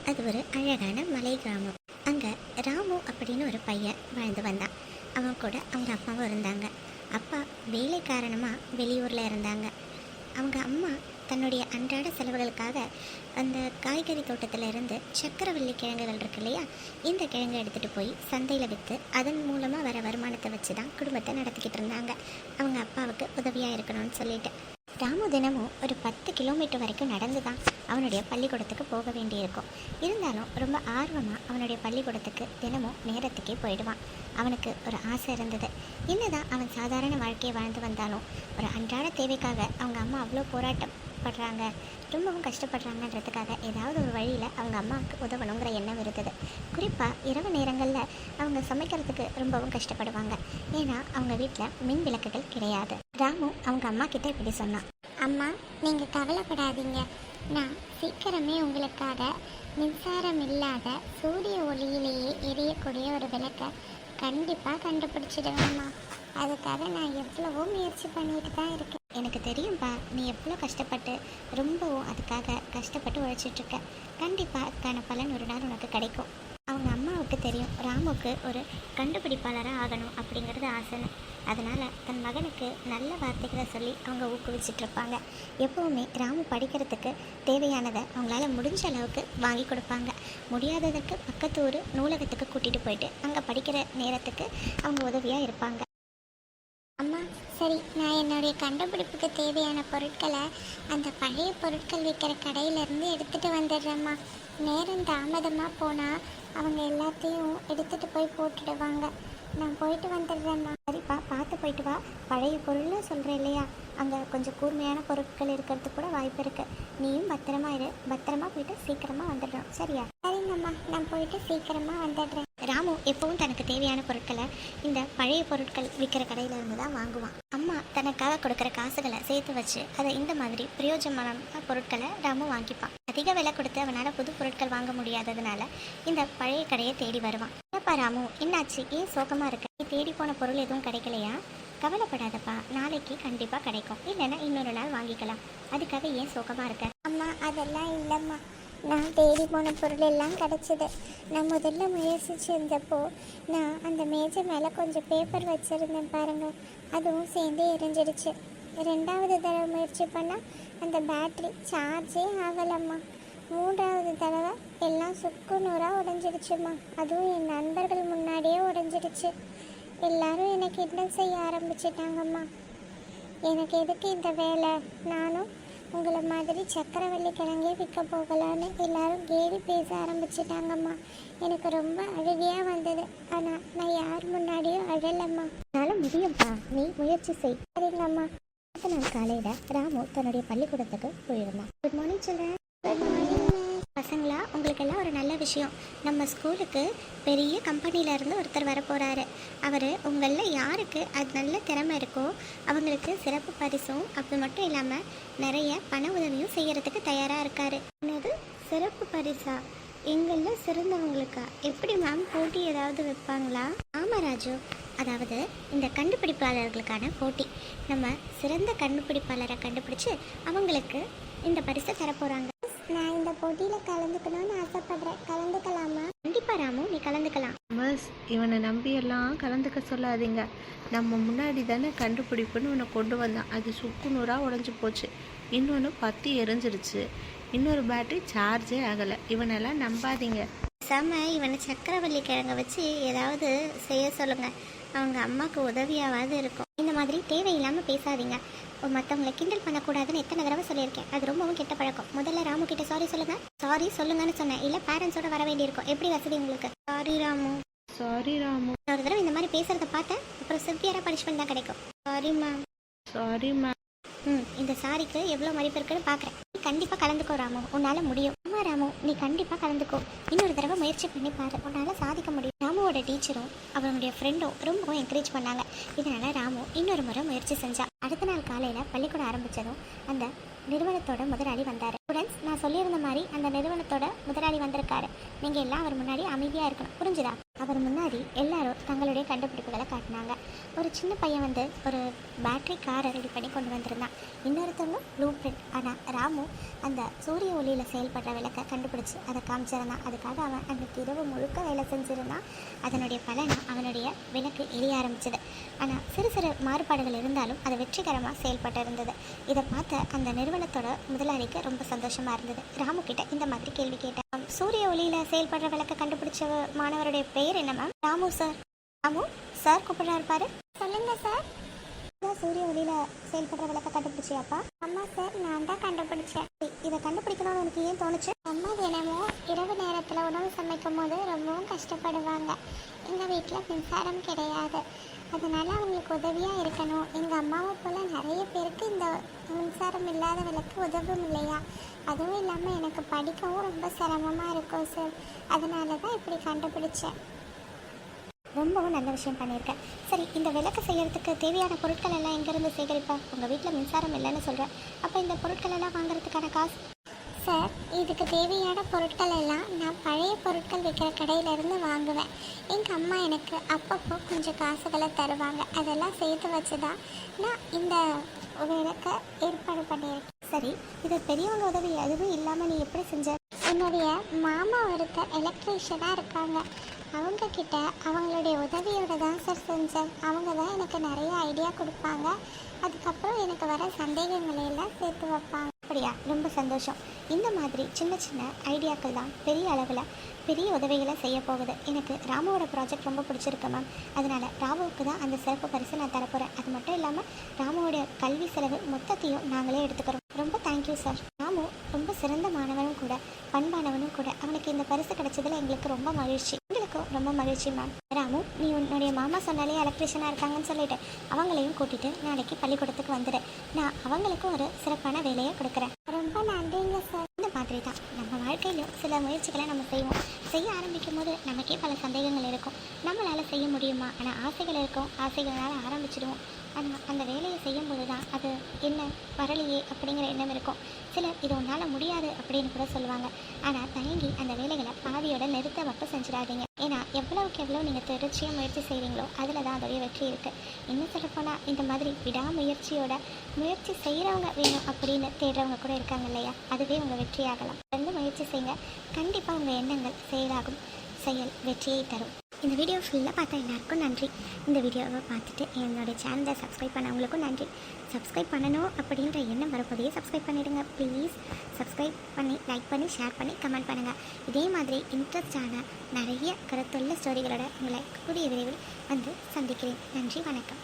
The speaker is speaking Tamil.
அது ஒரு அழகான மலை கிராமம். அங்கே ராமு அப்படின்னு ஒரு பையன் வாழ்ந்து வந்தான். அவன் கூட அவங்க அம்மாவும் இருந்தாங்க. அப்பா வேலை காரணமாக வெளியூரில் இருந்தாங்க. அவங்க அம்மா தன்னுடைய அன்றாட செலவுகளுக்காக அந்த காய்கறி தோட்டத்தில் இருந்து சக்கரவள்ளி கிழங்குகள் இருக்கு இல்லையா, இந்த கிழங்கை எடுத்துகிட்டு போய் சந்தையில் விற்று அதன் மூலமாக வர வருமானத்தை வச்சு தான் குடும்பத்தை நடத்திக்கிட்டு இருந்தாங்க. அவங்க அப்பாவுக்கு உதவியாக இருக்கணும்னு சொல்லிட்டு ராமு தினமும் ஒரு 10 கிலோமீட்டர் வரைக்கும் நடந்து தான் அவனுடைய பள்ளிக்கூடத்துக்கு போக வேண்டியிருக்கும். இருந்தாலும் ரொம்ப ஆர்வமாக அவனுடைய பள்ளிக்கூடத்துக்கு தினமும் நேரத்துக்கே போயிடுவான். அவனுக்கு ஒரு ஆசை இருந்தது. என்னதான் அவன் சாதாரண வாழ்க்கையை வாழ்ந்து வந்தாலும் ஒரு அன்றாட தேவைக்காக அவங்க அம்மா அவ்வளோ போராட்டம் படுறாங்க, ரொம்பவும் கஷ்டப்படுறாங்கன்றதுக்காக ஏதாவது ஒரு வழியில் அவங்க அம்மாவுக்கு உதவணுங்கிற எண்ணம் இருந்தது. குறிப்பாக இரவு நேரங்களில் அவங்க சமைக்கிறதுக்கு ரொம்பவும் கஷ்டப்படுவாங்க. ஏன்னா அவங்க வீட்டில் மின் விளக்குகள் கிடையாது. ராமு அவங்க அம்மா கிட்ட இப்படி சொன்னான். அம்மா, நீங்கள் கவலைப்படாதீங்க, நான் சீக்கிரமே உங்களுக்காக மின்சாரம் இல்லாத சூரிய ஒளியிலேயே எரியக்கூடிய ஒரு விளக்கை கண்டிப்பாக கண்டுபிடிச்சிடுவேம்மா. அதுக்காக நான் எவ்வளவோ முயற்சி பண்ணிட்டு தான் இருக்கேன். எனக்கு தெரியும்பா, நீ எவ்வளோ கஷ்டப்பட்டு ரொம்பவும் அதுக்காக கஷ்டப்பட்டு உழைச்சிட்ருக்க. கண்டிப்பாக அதுக்கான பலன் ஒரு நாள் உனக்கு கிடைக்கும். அவங்க அம்மாவுக்கு தெரியும் ராமுக்கு ஒரு கண்டுபிடிப்பாளராக ஆகணும் அப்படிங்கிறது ஆசைன்னு. அதனால் தன் மகனுக்கு நல்ல வார்த்தைகளை சொல்லி அவங்க ஊக்குவிச்சிட்ருப்பாங்க. எப்போவுமே ராமு படிக்கிறதுக்கு தேவையானதை அவங்களால முடிஞ்ச அளவுக்கு வாங்கி கொடுப்பாங்க. முடியாததற்கு பக்கத்து ஊர் நூலகத்துக்கு கூட்டிகிட்டு போயிட்டு அங்கே படிக்கிற நேரத்துக்கு அவங்க உதவியாக இருப்பாங்க. அம்மா, சரி, நான் என்னுடைய கண்டுபிடிப்புக்கு தேவையான பொருட்களை அந்த பழைய பொருட்கள் விற்கிற கடையிலேருந்து எடுத்துகிட்டு வந்துடுறேம்மா. நேரம் தாமதமாக போனால் அவங்க எல்லாத்தையும் எடுத்துகிட்டு போய் போட்டுடுவாங்க. நான் போயிட்டு வந்துடுறேம்மா. சரிப்பா, பார்த்து போயிட்டு வா. பழைய பொருள்னு சொல்கிறேன் இல்லையா, அங்கே கொஞ்சம் கூர்மையான பொருட்கள் இருக்கிறதுக்கு கூட வாய்ப்பு இருக்குது. நீயும் பத்திரமா இரு. பத்திரமா போயிட்டு சீக்கிரமாக வந்துடணும், சரியா? சரிங்கம்மா, நான் போயிட்டு சீக்கிரமாக வந்துடுறேன். ராமு எப்பவும் தனக்கு தேவையான பொருட்களை இந்த பழைய பொருட்கள் விற்கிற கடையில் இருந்து தான் வாங்குவான். அம்மா தனக்காக கொடுக்குற காசுகளை சேர்த்து வச்சு அதை இந்த மாதிரி பிரயோஜனமான பொருட்களை ராமு வாங்கிப்பான். அதிக விலை கொடுத்து அவனால் புது பொருட்கள் வாங்க முடியாததுனால இந்த பழைய கடையை தேடி வருவான். என்னப்பா ராமு, என்னாச்சு? ஏன் சோகமாக இருக்க? நீ தேடி போன பொருள் எதுவும் கிடைக்கலையா? கவலைப்படாதப்பா, நாளைக்கு கண்டிப்பாக கிடைக்கும். இல்லைன்னா இன்னொரு நாள் வாங்கிக்கலாம். அதுக்காக ஏன் சோகமாக இருக்க? அம்மா, அதெல்லாம் இல்லைம்மா. நான் தேடி போன பொருள் எல்லாம் கிடச்சிது. நான் முதல்ல முயற்சிச்சிருந்தப்போ நான் அந்த மேஜை மேலே கொஞ்சம் பேப்பர் வச்சுருந்தேன் பாருங்கள், அதுவும் சேர்ந்து எரிஞ்சிடுச்சு. ரெண்டாவது தடவை முயற்சி பண்ணால் அந்த பேட்ரி சார்ஜே ஆகலம்மா. மூன்றாவது தடவை எல்லாம் சுக்கு நூறாக உடஞ்சிடுச்சுமா. அதுவும் என் நண்பர்கள் முன்னாடியே உடஞ்சிடுச்சு. எல்லாரும் என்னை கிண்டல் செய்ய ஆரம்பிச்சிட்டாங்கம்மா. எனக்கு எதுக்கு இந்த வேலை? நானும் உங்களை மாதிரி சக்கரவள்ளி கிழங்கே விற்க போகலான்னு எல்லாரும் கேலி பேச ஆரம்பிச்சிட்டாங்கம்மா. எனக்கு ரொம்ப அழுகையாக வந்தது. ஆனால் நான் யார் முன்னாடியும் அழலம்மா. என்னால் முடியும்ப்பா, நீ முயற்சி செய். சரிங்கம்மா. அடுத்த நாள் காலையில் ராமு தன்னுடைய பள்ளிக்கூடத்துக்கு போயிருந்தான். Good morning children. Good morning. பசங்களா, உங்களுக்கெல்லாம் ஒரு நல்ல விஷயம். நம்ம ஸ்கூலுக்கு பெரிய கம்பெனியிலேருந்து ஒருத்தர் வர போகிறாரு. அவர் உங்களில் யாருக்கு அது நல்ல திறமை இருக்கோ அவங்களுக்கு சிறப்பு பரிசும் அது மட்டும் இல்லாமல் நிறைய பண உதவியும் செய்கிறதுக்கு தயாராக இருக்கார். என்னது சிறப்பு பரிசா? எங்களில் சிறந்தவங்களுக்கா? எப்படி மேம், போட்டி ஏதாவது வைப்பாங்களா? ஆமாம் ராஜு, அதாவது இந்த கண்டுபிடிப்பாளர்களுக்கான போட்டி. நம்ம சிறந்த கண்டுபிடிப்பாளரை கண்டுபிடிச்சி அவங்களுக்கு இந்த பரிசை தரப்போகிறாங்க. நான் இந்த போட்டியில் கலந்துக்கணும்னு ஆசைப்படுறேன். கலந்துக்கலாமா? கண்டிப்பா ராமு, நீ கலந்துக்கலாம். மிஸ், இவனை நம்பியெல்லாம் கலந்துக்க சொல்லாதீங்க. நம்ம முன்னாடி தானே கண்டுபிடிப்புன்னு உன்னை கொண்டு வந்தான். அது சுக்கு நூறாக உடஞ்சி போச்சு. இன்னொன்று பற்றி எரிஞ்சிருச்சு. இன்னொரு பேட்டரி சார்ஜே ஆகலை. இவனெல்லாம் நம்பாதீங்க. இவனை சக்கரவள்ளி கிழங்க வச்சு ஏதாவது செய்ய சொல்லுங்க. அவங்க அம்மாவுக்கு உதவியாவது இருக்கும். இந்த மாதிரி தேவையில்லாமல் பேசாதீங்க. மற்றவங்களை கிண்டல் பண்ணக்கூடாதுன்னு எத்தனை தடவை சொல்லியிருக்கேன். அது ரொம்பவும் கெட்ட பழக்கம். முதல்ல ராமு கிட்ட சாரி சொல்லுங்க. சாரி சொல்லுங்கன்னு சொன்னேன். இல்லை பேரண்ட்ஸோட வர வேண்டியிருக்கும். எப்படி வசதி உங்களுக்கு? சாரி ராமு. சாரி ராமு. ஒரு தடவை இந்த மாதிரி பேசுறத பார்த்தேன், அப்புறம் சிவியராக பனிஷ்மெண்ட் தான் கிடைக்கும். Sorry ma'am. Sorry ma'am. இந்த சாரிக்கு எவ்வளோ மதிப்பு இருக்குன்னு பார்க்குறேன். நீ கண்டிப்பாக கலந்துக்கோ ராமு, உன்னால் முடியும். ஆமாம் ராமு, நீ கண்டிப்பாக கலந்துக்கோ. இன்னொரு தடவை முயற்சி பண்ணி பாரு, உன்னால் சாதிக்க முடியும். ராமுவோட டீச்சரும் அவனுடைய ஃப்ரெண்டும் ரொம்பவும் என்கரேஜ் பண்ணாங்க. இதனால் ராமு இன்னொரு முறை முயற்சி செஞ்சான். அடுத்த நாள் காலையில் பள்ளிக்கூடம் ஆரம்பித்ததும் அந்த நிறுவனத்தோட முதலாளி வந்தார். ஸ்டூடெண்ட்ஸ், நான் சொல்லியிருந்த மாதிரி அந்த நிறுவனத்தோட முதலாளி வந்திருக்காரு. நீங்கள் எல்லாம் அவர் முன்னாடி அமைதியாக இருக்கணும், புரிஞ்சுதா? அவர் முன்னாடி எல்லாரும் தங்களுடைய கண்டுபிடிப்புகளை காட்டினாங்க. ஒரு சின்ன பையன் வந்து ஒரு பேட்டரி காரை ரெடி பண்ணி கொண்டு வந்திருந்தான். இன்னொருத்தவங்க ப்ளூ பிரிண்ட். ஆனால் ராமு அந்த சூரிய ஒளியில் செயல்படுற விளக்கை கண்டுபிடிச்சி அதை காமிச்சிருந்தான். அதுக்காக அவன் அன்றைக்கு இரவு முழுக்க வேலை செஞ்சுருந்தான். அதனுடைய பலனாக அவனுடைய விளக்கு எரிய ஆரம்பிச்சது. ஆனால் சிறு சிறு மாறுபாடுகள் இருந்தாலும் அது வெற்றிகரமாக செயல்பட்டு இருந்தது. இதை பார்த்த அந்த நிறுவனத்தோட முதலாளிக்கு ரொம்ப சந்தோஷமாக இருந்தது. ராமு கிட்ட இந்த மாதிரி கேள்வி கேட்டேன். சூரிய ஒளியில் செயல்படுற விளக்கை கண்டுபிடிச்ச மாணவருடைய பெயர் என்ன ma'am? Ramu sir. Ramu sir கூப்பிடுறாரு பாரு. சொல்லுங்க சார். சூரிய ஒளியில் செயல்படுற விளக்கை கண்டுபிடிச்சியாப்பா? ஆமாம் சார், நான் தான் கண்டுபிடிச்சேன். இதை கண்டுபிடிக்கணும்னு எனக்கு ஏன் தோணுச்சு? அம்மா தினமும் இரவு நேரத்தில் உணவு சமைக்கும் போது ரொம்பவும் கஷ்டப்படுவாங்க. எங்கள் வீட்டில் மின்சாரம் கிடையாது. அதனால் அவங்களுக்கு உதவியாக இருக்கணும். எங்கள் அம்மாவை போல் நிறைய பேருக்கு இந்த மின்சாரம் இல்லாத விளக்கு உதவும் இல்லையா. அதுவும் இல்லாமல் எனக்கு படிக்கவும் ரொம்ப சிரமமாக இருக்கும் சார். அதனால தான் இப்படி கண்டுபிடிச்சேன். ரொம்பவும் நல்ல விஷயம் பண்ணியிருக்கேன். சரி, இந்த விளக்கு செய்யறதுக்கு தேவையான பொருட்கள் எல்லாம் எங்கேருந்து சேகரிப்பா? உங்கள் வீட்டில் மின்சாரம் இல்லைன்னு சொல்கிறேன். அப்போ இந்த பொருட்கள் எல்லாம் வாங்குறதுக்கான காசு? சார், இதுக்கு தேவையான பொருட்கள் எல்லாம் நான் பழைய பொருட்கள் விற்கிற கடையிலேருந்து வாங்குவேன். எங்கள் அம்மா எனக்கு அப்பப்போ கொஞ்சம் காசுகளை தருவாங்க. அதெல்லாம் சேர்த்து வச்சு தான் நான் இந்த விளக்கை ஏற்பாடு பண்ணியிருக்கேன். சரி, இது பெரியவங்க உதவி எதுவும் இல்லாமல் நீ எப்படி செஞ்ச? என்னுடைய மாமா ஒருத்தர் எலக்ட்ரீஷியனாக இருக்காங்க. அவங்கக்கிட்ட அவங்களுடைய உதவியோடு தான் சார் செஞ்சேன். அவங்க தான் எனக்கு நிறைய ஐடியா கொடுப்பாங்க. அதுக்கப்புறம் எனக்கு வர சந்தேகங்களை எல்லாம் சேர்த்து வைப்பாங்க. அப்படியா? ரொம்ப சந்தோஷம். இந்த மாதிரி சின்ன சின்ன ஐடியாக்கள் தான் பெரிய அளவில் பெரிய உதவிகளை செய்ய போகுது. எனக்கு ராமுவோட ப்ராஜெக்ட் ரொம்ப பிடிச்சிருக்கு மேம். அதனால் ராமுவுக்கு தான் அந்த சிறப்பு பரிசு நான் தரப்போகிறேன். அது மட்டும் இல்லாமல் ராமுவோடைய கல்வி செலவு மொத்தத்தையும் நாங்களே எடுத்துக்கிறோம். ரொம்ப தேங்க்யூ சார். ராமு ரொம்ப சிறந்த மாணவனும் கூட, பண்பானவனும் கூட. அவனுக்கு இந்த பரிசு கிடைச்சதில் எங்களுக்கு ரொம்ப மகிழ்ச்சி. எங்களுக்கும் ரொம்ப மகிழ்ச்சி மேம். ராமு, நீ உன்னுடைய மாமா சொன்னாலே எலக்ட்ரிஷியனாக இருக்காங்கன்னு சொல்லிட்டு அவங்களையும் கூட்டிகிட்டு நாளைக்கு பள்ளிக்கூடத்துக்கு வந்துடு. நான் அவங்களுக்கும் ஒரு சிறப்பான வேலையை கொடுக்குறேன். ரொம்ப நன்றிங்க சார். இந்த மாதிரி தான் நம்ம வாழ்க்கையிலும் சில முயற்சிகளை நம்ம செய்வோம். செய்ய ஆரம்பிக்கும் போது நமக்கே பல சந்தேகங்கள் இருக்கும். நம்மளால் செய்ய முடியுமா? ஆனால் ஆசைகள் இருக்கும். ஆசைகளால் ஆரம்பிச்சிடுவோம். ஆனால் அந்த வேலையை செய்யும்போது தான் அது என்ன வரலையே அப்படிங்கிற எண்ணம் இருக்கும். சிலர் இது உன்னால் முடியாது அப்படின்னு கூட சொல்லுவாங்க. ஆனால் தயங்கி அந்த வேலைகளை பாதியோட நிறுத்த மட்டும் செஞ்சிடாதீங்க. ஏன்னா எவ்வளவுக்கு எவ்வளோ நீங்கள் தொடர்ச்சியாக முயற்சி செய்கிறீங்களோ அதில் தான் அதோடைய வெற்றி இருக்குது. இன்னும் சொல்லப்போனால் இந்த மாதிரி விடாமுயற்சியோட முயற்சி செய்கிறவங்க வேணும் அப்படின்னு தேடுறவங்க கூட இருக்காங்க இல்லையா? அதுவே உங்கள் வெற்றியாகலாம். வந்து முயற்சி செய்யுங்க. கண்டிப்பாக உங்கள் எண்ணங்கள் செயலாகும். செயல் வெற்றியை தரும். இந்த வீடியோ ஃபுல்லாக பார்த்த எல்லாருக்கும் நன்றி. இந்த வீடியோவை பார்த்துட்டு என்னோடய சேனலை சப்ஸ்கிரைப் பண்ணவங்களுக்கும் நன்றி. சப்ஸ்கிரைப் பண்ணணும் அப்படின்ற எண்ணம் வரப்போதையே சப்ஸ்கிரைப் பண்ணிவிடுங்க ப்ளீஸ். சப்ஸ்கிரைப் பண்ணி, லைக் பண்ணி, ஷேர் பண்ணி, கமெண்ட் பண்ணுங்கள். இதே மாதிரி இன்ட்ரெஸ்டான நிறைய கருத்துள்ள ஸ்டோரிகளோட உங்களை கூடிய விரைவில் வந்து சந்திக்கிறேன். நன்றி, வணக்கம்.